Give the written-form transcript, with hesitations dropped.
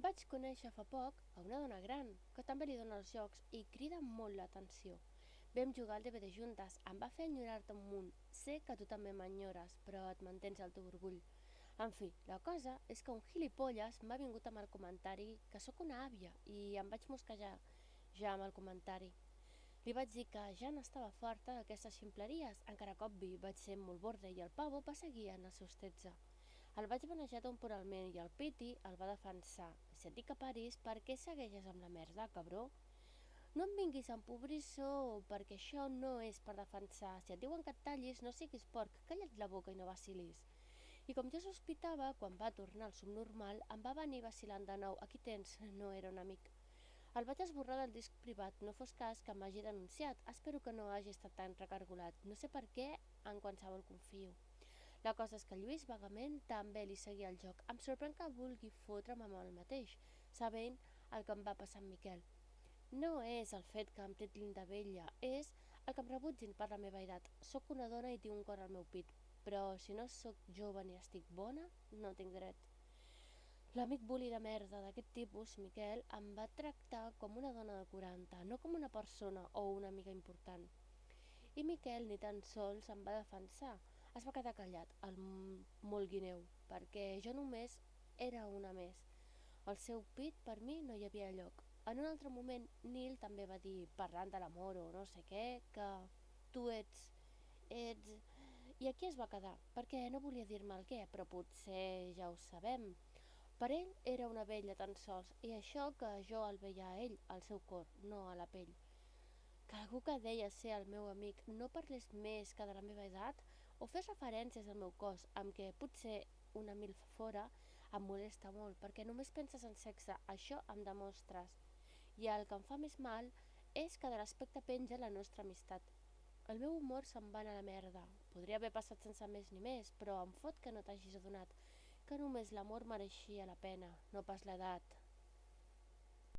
Vaig conèixer fa poc a una dona gran, que també li dona els jocs i crida molt l'atenció. Vam jugar al DVD juntes, em va fer enyorar-te un munt. Sé que tu també m'enyores, però et mantens el teu orgull. En fi, la cosa és que un gilipolles m'ha vingut amb el comentari que sóc una àvia i em vaig mosquejar ja amb el comentari. Li vaig dir que ja n'estava farta d'aquestes ximpleries, encara que obvi vaig ser molt borde i el pavo va seguir en els seus 13. El vaig banejar temporalment i el Piti el va defensar. Si et dic que paris, per què segueixes amb la merda, cabró? No em vinguis a empobrissó, perquè això no és per defensar. Si et diuen que et tallis, no siguis porc, calla't la boca i no vacilis. I com ja sospitava, quan va tornar al subnormal, em va venir vacilant de nou. Aquí tens, no era un amic. El vaig esborrar del disc privat, no fos cas que m'hagi denunciat. Espero que no hagi estat tan recargolat. No sé per què, en qualsevol confio. La cosa és que Lluís vagament també li seguia el joc. Em sorprèn que vulgui fotre'm amb el mateix, sabent el que em va passar amb Miquel. No és el fet que em titlin de vella, és el que em rebutgin per la meva edat. Soc una dona i tinc un cor al meu pit, però si no sóc jove ni estic bona, no tinc dret. L'amic bully de merda d'aquest tipus, Miquel, em va tractar com una dona de 40, no com una persona o una amiga important. I Miquel ni tan sols em va defensar. Es va quedar callat, el molt guineu, perquè jo només era una més. Al seu pit per mi no hi havia lloc. En un altre moment, Neil també va dir, parlant de l'amor o no sé què, que tu ets... I aquí es va quedar, perquè no volia dir-me el què, però potser ja ho sabem. Per ell era una vella tan sols, i això que jo el veia a ell, al seu cor, no a la pell. Que algú que deia ser el meu amic no parlés més que de la meva edat o fes referències al meu cos, amb què potser una mil fora em molesta molt, perquè només penses en sexe, això em demostres. I el que em fa més mal és que de l'aspecte penja la nostra amistat. El meu humor se'n va a la merda. Podria haver passat sense més ni més, però em fot que no t'hagis adonat que només l'amor mereixia la pena, no pas l'edat.